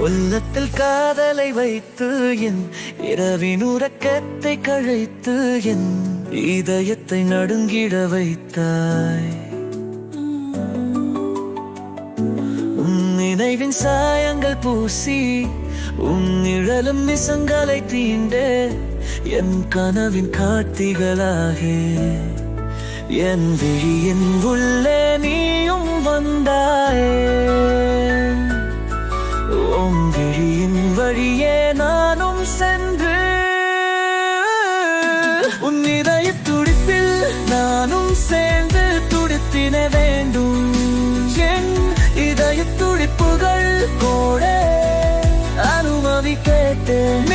உள்ளத்தில் காதலை வைத்து என் இரவின் உறக்கத்தை கழைத்து என் இதயத்தை நடுங்கிட வைத்தாய். உன் நினைவின் சாயங்கள் பூசி உன் நிழலும் நிசங்களை தீண்ட என் கனவின் காட்சிகளாக என் விழியின் உள்ளே நீயும் வந்தாயே. உன் விழியின் வழியே நானும் சென்று உன் இதய துடிப்பில் நானும் சேர்ந்து துடித்தின வேண்டும். என் இதய துடிப்புகள் கூட அனுமதி கேட்டேன்.